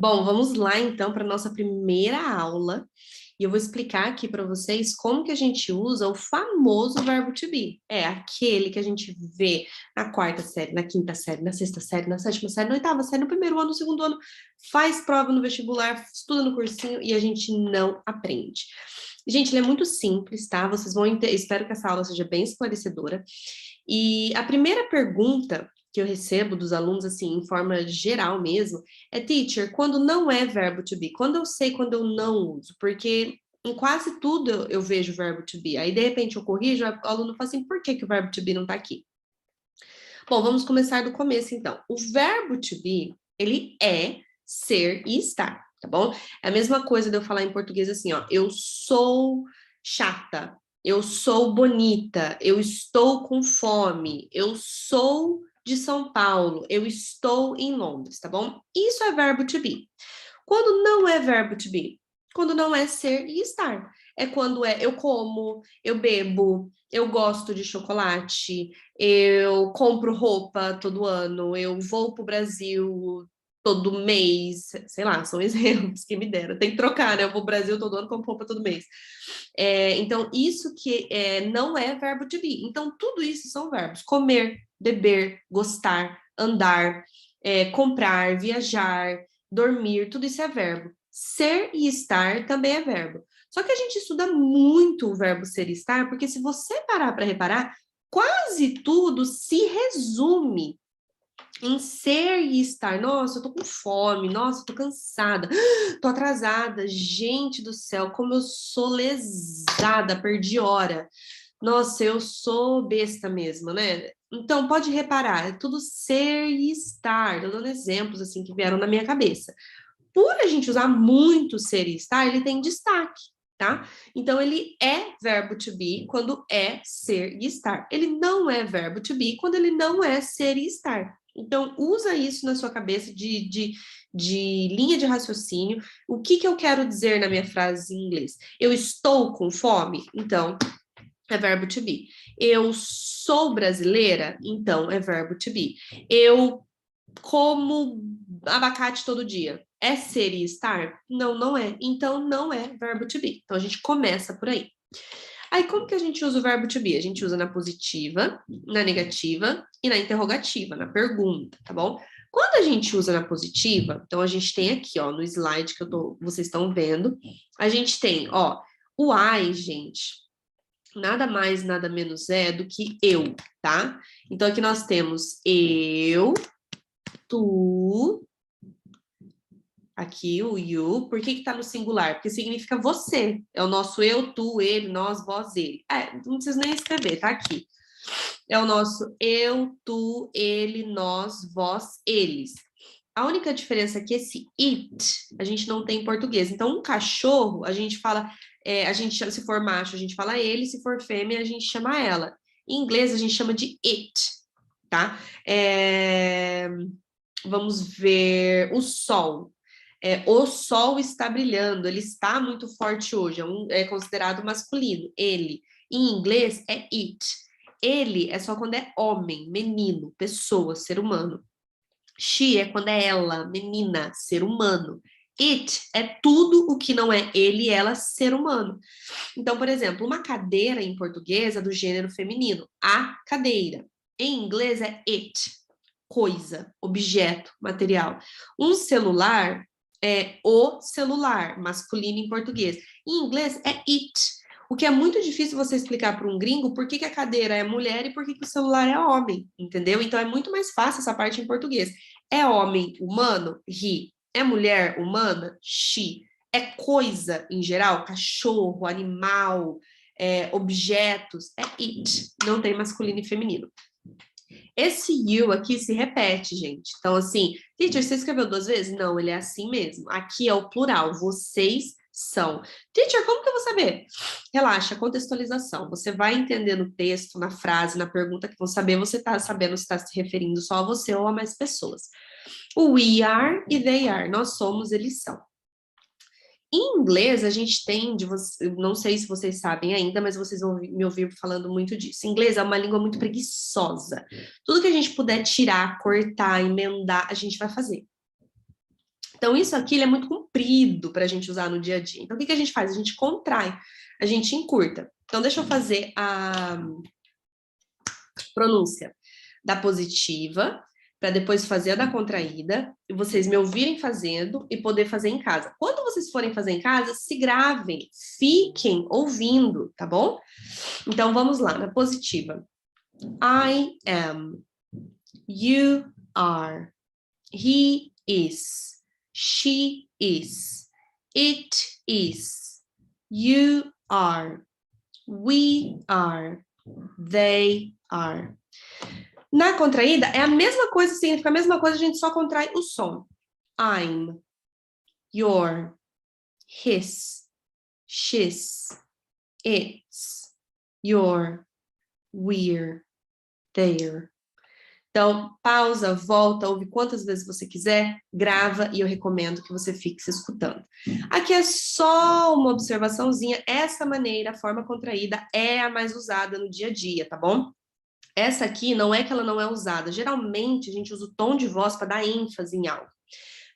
Bom, vamos lá então para a nossa primeira aula. E eu vou explicar aqui para vocês como que a gente usa o famoso verbo to be. É aquele que a gente vê na quarta série, na quinta série, na sexta série, na sétima série, na oitava série, no primeiro ano, no segundo ano, faz prova no vestibular, estuda no cursinho e a gente não aprende. Gente, ele é muito simples, tá? Vocês vão espero que essa aula seja bem esclarecedora. E a primeira pergunta que eu recebo dos alunos, assim, em forma geral mesmo, é, teacher, quando não é verbo to be? Quando eu sei quando eu não uso? Porque em quase tudo eu vejo verbo to be. Aí, de repente, eu corrijo, o aluno fala assim, por que que o verbo to be não tá aqui? Bom, vamos começar do começo, então. O verbo to be, ele é ser e estar, tá bom? É a mesma coisa de eu falar em português assim, ó, eu sou chata, eu sou bonita, eu estou com fome, eu sou de São Paulo, eu estou em Londres, tá bom? Isso é verbo to be. Quando não é verbo to be? Quando não é ser e estar. É quando é eu como, eu bebo, eu gosto de chocolate, eu compro roupa todo ano, eu vou para o Brasil todo mês, sei lá, são exemplos que me deram. Tem que trocar, né? Eu vou pro Brasil todo ano, compro roupa todo mês. Então, isso que não é verbo to be. Então, tudo isso são verbos. Comer, beber, gostar, andar, comprar, viajar, dormir, tudo isso é verbo. Ser e estar também é verbo. Só que a gente estuda muito o verbo ser e estar, porque se você parar para reparar, quase tudo se resume em ser e estar. Nossa, eu tô com fome, nossa, eu tô cansada, tô atrasada. Gente do céu, como eu sou lesada, perdi hora. Nossa, eu sou besta mesmo, né? Então, pode reparar, é tudo ser e estar. Tô dando exemplos assim que vieram na minha cabeça. Por a gente usar muito ser e estar, ele tem destaque, tá? Então, ele é verbo to be quando é ser e estar. Ele não é verbo to be quando ele não é ser e estar. Então, usa isso na sua cabeça de linha de raciocínio. O que, que eu quero dizer na minha frase em inglês? Eu estou com fome? Então, é verbo to be. Eu sou brasileira? Então, é verbo to be. Eu como abacate todo dia. É ser e estar? Não, não é. Então, não é verbo to be. Então, a gente começa por aí. Aí, como que a gente usa o verbo to be? A gente usa na positiva, na negativa e na interrogativa, na pergunta, tá bom? Quando a gente usa na positiva, então a gente tem aqui, ó, no slide que vocês estão vendo, a gente tem, ó, o I, gente, nada mais, nada menos é do que eu, tá? Então, aqui nós temos eu, tu, aqui o you, por que que tá no singular? Porque significa você, é o nosso eu, tu, ele, nós, vós, ele. Não preciso nem escrever, tá aqui. É o nosso eu, tu, ele, nós, vós, eles. A única diferença é que esse it a gente não tem em português. Então, um cachorro, a gente fala, a gente chama, se for macho, a gente fala ele, se for fêmea, a gente chama ela. Em inglês, a gente chama de it, tá? Vamos ver o sol. O sol está brilhando, ele está muito forte hoje, é considerado masculino, ele. Em inglês é it. Ele é só quando é homem, menino, pessoa, ser humano. She é quando é ela, menina, ser humano. It é tudo o que não é ele, ela, ser humano. Então, por exemplo, uma cadeira em português é do gênero feminino, a cadeira. Em inglês é it, coisa, objeto, material. Um celular é o celular, masculino em português. Em inglês é it. O que é muito difícil você explicar para um gringo por que, que a cadeira é mulher e por que, que o celular é homem, entendeu? Então é muito mais fácil essa parte em português. É homem humano? He. É mulher humana? She. É coisa em geral? Cachorro, animal, objetos? É it. Não tem masculino e feminino. Esse you aqui se repete, gente. Então, assim, teacher, você escreveu 2 vezes? Não, ele é assim mesmo. Aqui é o plural, vocês são. Teacher, como que eu vou saber? Relaxa, contextualização. Você vai entender no texto, na frase, na pergunta que vão saber, você está sabendo se está se referindo só a você ou a mais pessoas. O we are e they are. Nós somos, eles são. Em inglês, a gente tem, não sei se vocês sabem ainda, mas vocês vão me ouvir falando muito disso. Inglês é uma língua muito preguiçosa. Tudo que a gente puder tirar, cortar, emendar, a gente vai fazer. Então, isso aqui ele é muito comprido para a gente usar no dia a dia. Então, o que que a gente faz? A gente contrai, a gente encurta. Então, deixa eu fazer a pronúncia da positiva, para depois fazer a da contraída, e vocês me ouvirem fazendo e poder fazer em casa. Quando vocês forem fazer em casa, se gravem, fiquem ouvindo, tá bom? Então, vamos lá, na positiva. I am, you are, he is, she is, it is, you are, we are, they are. Na contraída, é a mesma coisa, significa a mesma coisa, a gente só contrai o som. I'm, your, his, she's, it's, your, we're, their. Então, pausa, volta, ouve quantas vezes você quiser, grava e eu recomendo que você fique se escutando. Aqui é só uma observaçãozinha, essa maneira, a forma contraída, é a mais usada no dia a dia, tá bom? Essa aqui não é que ela não é usada, geralmente a gente usa o tom de voz para dar ênfase em algo.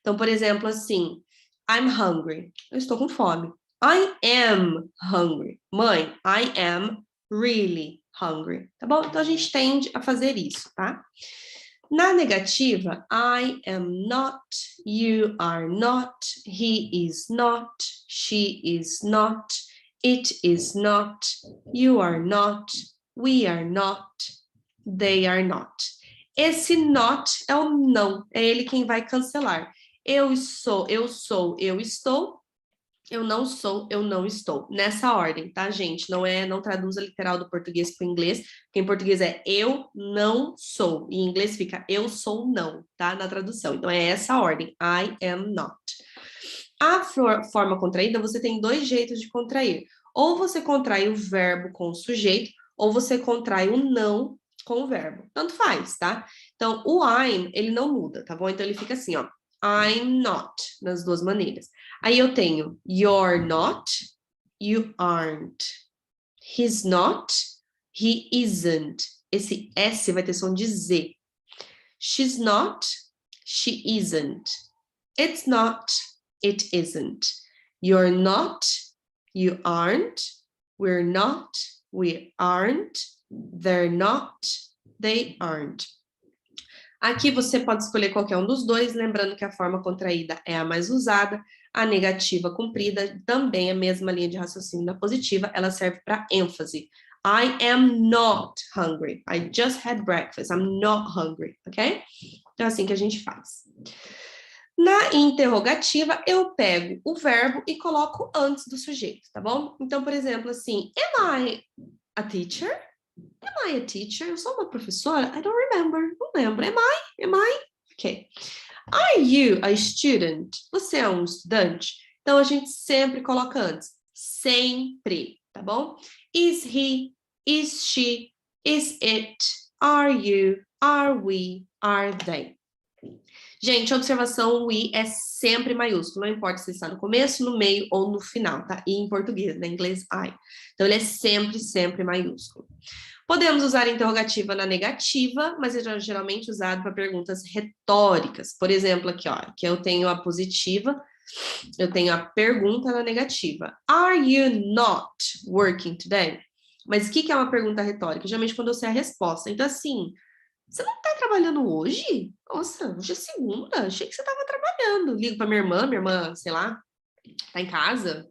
Então, por exemplo, assim, I'm hungry, eu estou com fome. I am hungry. Mãe, I am really hungry, tá bom? Então a gente tende a fazer isso, tá? Na negativa, I am not, you are not, he is not, she is not, it is not, you are not, we are not, they are not. Esse not é o não, é ele quem vai cancelar. Eu sou, eu estou. Eu não sou, eu não estou. Nessa ordem, tá, gente? Não traduza literal do português para o inglês, porque em português é eu não sou. E em inglês fica eu sou não, tá? Na tradução. Então é essa ordem. I am not. A forma contraída, você tem dois jeitos de contrair. Ou você contrai o verbo com o sujeito, ou você contrai o não com o verbo. Tanto faz, tá? Então, o I'm, ele não muda, tá bom? Então, ele fica assim, ó. I'm not, nas duas maneiras. Aí eu tenho you're not, you aren't. He's not, he isn't. Esse S vai ter som de Z. She's not, she isn't. It's not, it isn't. You're not, you aren't. We're not, we aren't. They're not, they aren't. Aqui você pode escolher qualquer um dos dois, lembrando que a forma contraída é a mais usada, a negativa comprida também é a mesma linha de raciocínio da positiva, ela serve para ênfase. I am not hungry. I just had breakfast. I'm not hungry, ok? Então é assim que a gente faz. Na interrogativa, eu pego o verbo e coloco antes do sujeito, tá bom? Então, por exemplo, assim, am I a teacher? Am I a teacher? Eu sou uma professora? I don't remember. Não lembro. Am I? Am I? Ok. Are you a student? Você é um estudante? Então, a gente sempre coloca antes. Sempre, tá bom? Is he? Is she? Is it? Are you? Are we? Are they? Gente, a observação we é sempre maiúsculo, não importa se está no começo, no meio ou no final, tá? E em português, né? Em inglês, I. Então, ele é sempre, sempre maiúsculo. Podemos usar a interrogativa na negativa, mas é geralmente usado para perguntas retóricas. Por exemplo, aqui, ó, que eu tenho a positiva, eu tenho a pergunta na negativa. Are you not working today? Mas o que é uma pergunta retórica? Geralmente quando eu sei a resposta. Então, assim, você não está trabalhando hoje? Nossa, hoje é segunda, achei que você estava trabalhando. Ligo para minha irmã, sei lá, tá em casa.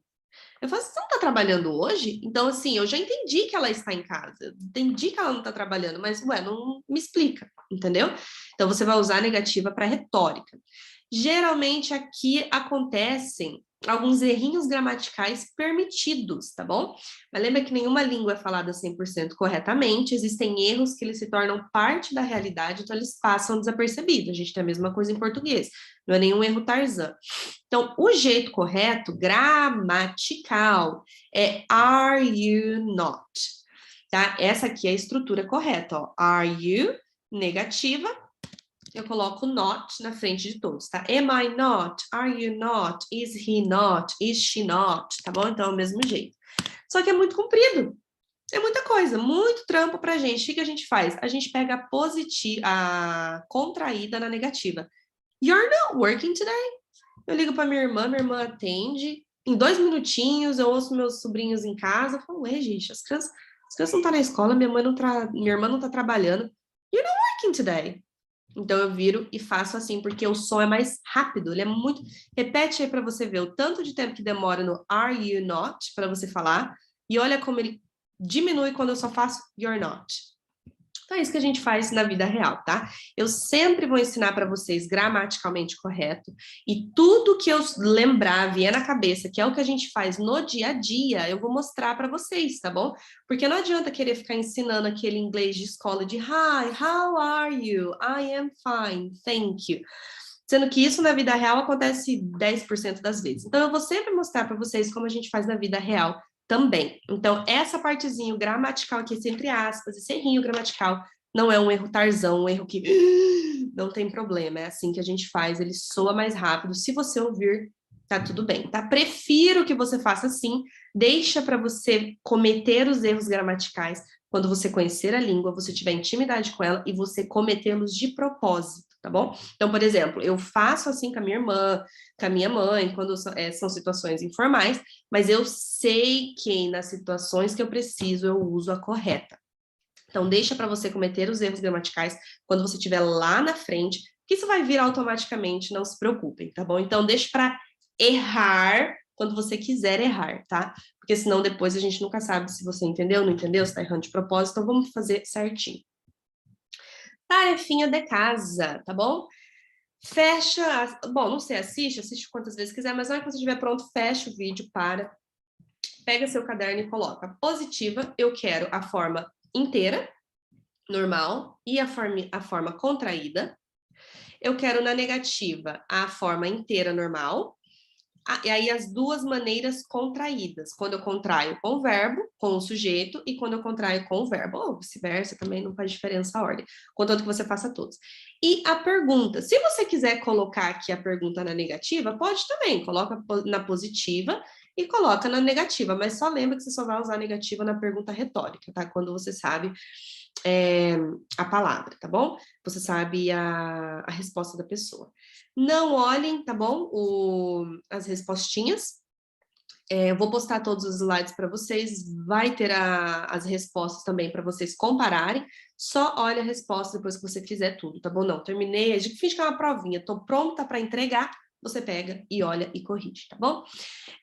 Eu falo, você não tá trabalhando hoje? Então, assim, eu já entendi que ela está em casa, entendi que ela não tá trabalhando, mas, ué, não me explica, entendeu? Então, você vai usar a negativa para retórica. Geralmente, aqui acontecem alguns errinhos gramaticais permitidos, tá bom? Mas lembra que nenhuma língua é falada 100% corretamente, existem erros que eles se tornam parte da realidade, então eles passam desapercebidos. A gente tem a mesma coisa em português, não é nenhum erro Tarzan. Então, o jeito correto, gramatical, é are you not, tá? Essa aqui é a estrutura correta, ó. Are you, negativa, eu coloco not na frente de todos, tá? Am I not? Are you not? Is he not? Is she not? Tá bom? Então, é o mesmo jeito. Só que é muito comprido. É muita coisa, muito trampo pra gente. O que a gente faz? A gente pega a positiva, a contraída na negativa. You're not working today? eu ligo para minha irmã atende, em 2 minutinhos eu ouço meus sobrinhos em casa, eu falo, ué, gente, as crianças não estão na escola, minha irmã não tá trabalhando. You're not working today. Então eu viro e faço assim, porque o som é mais rápido, ele é muito... Repete aí para você ver o tanto de tempo que demora no are you not, para você falar, e olha como ele diminui quando eu só faço you're not. Então é isso que a gente faz na vida real, tá? Eu sempre vou ensinar para vocês gramaticalmente correto, e tudo que eu lembrar, vier na cabeça, que é o que a gente faz no dia a dia, eu vou mostrar para vocês, tá bom? Porque não adianta querer ficar ensinando aquele inglês de escola de Hi, how are you? I am fine, thank you. Sendo que isso na vida real acontece 10% das vezes. Então eu vou sempre mostrar para vocês como a gente faz na vida real também. Então, essa partezinha gramatical aqui, entre aspas, esse errinho gramatical, não é um erro tarzão, um erro que não tem problema. É assim que a gente faz, ele soa mais rápido. Se você ouvir, tá tudo bem, tá? Prefiro que você faça assim, deixa para você cometer os erros gramaticais quando você conhecer a língua, você tiver intimidade com ela e você cometê-los de propósito, tá bom? Então, por exemplo, eu faço assim com a minha irmã, com a minha mãe, quando são situações informais, mas eu sei que nas situações que eu preciso, eu uso a correta. Então, deixa para você cometer os erros gramaticais quando você estiver lá na frente, que isso vai vir automaticamente, não se preocupem, tá bom? Então, deixa para errar quando você quiser errar, tá? Porque senão depois a gente nunca sabe se você entendeu, não entendeu, se tá errando de propósito, então vamos fazer certinho. Tarefinha de casa, tá bom? Fecha, bom, não sei, assiste quantas vezes quiser, mas na hora que você estiver pronto, fecha o vídeo, pega seu caderno e coloca positiva, eu quero a forma inteira, normal, e a forma contraída. Eu quero na negativa a forma inteira, normal, e aí as duas maneiras contraídas, quando eu contraio com o verbo, com o sujeito, e quando eu contraio com o verbo, ou vice-versa, também não faz diferença a ordem, contanto que você faça todos. E a pergunta, se você quiser colocar aqui a pergunta na negativa, pode também, coloca na positiva e coloca na negativa, mas só lembra que você só vai usar a negativa na pergunta retórica, tá? Quando você sabe a palavra, tá bom? Você sabe a resposta da pessoa. Não olhem, tá bom? As respostinhas. Eu vou postar todos os slides para vocês, vai ter as respostas também para vocês compararem. Só olha a resposta depois que você fizer tudo, tá bom? Não, terminei, a gente finge que é uma provinha, tô pronta para entregar, você pega e olha e corrige, tá bom?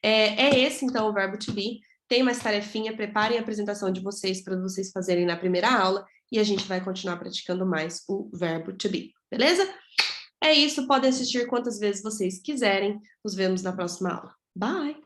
É esse, então, o verbo to be. Tem mais tarefinha, preparem a apresentação de vocês para vocês fazerem na primeira aula e a gente vai continuar praticando mais o verbo to be, beleza? É isso, podem assistir quantas vezes vocês quiserem. Nos vemos na próxima aula. Bye!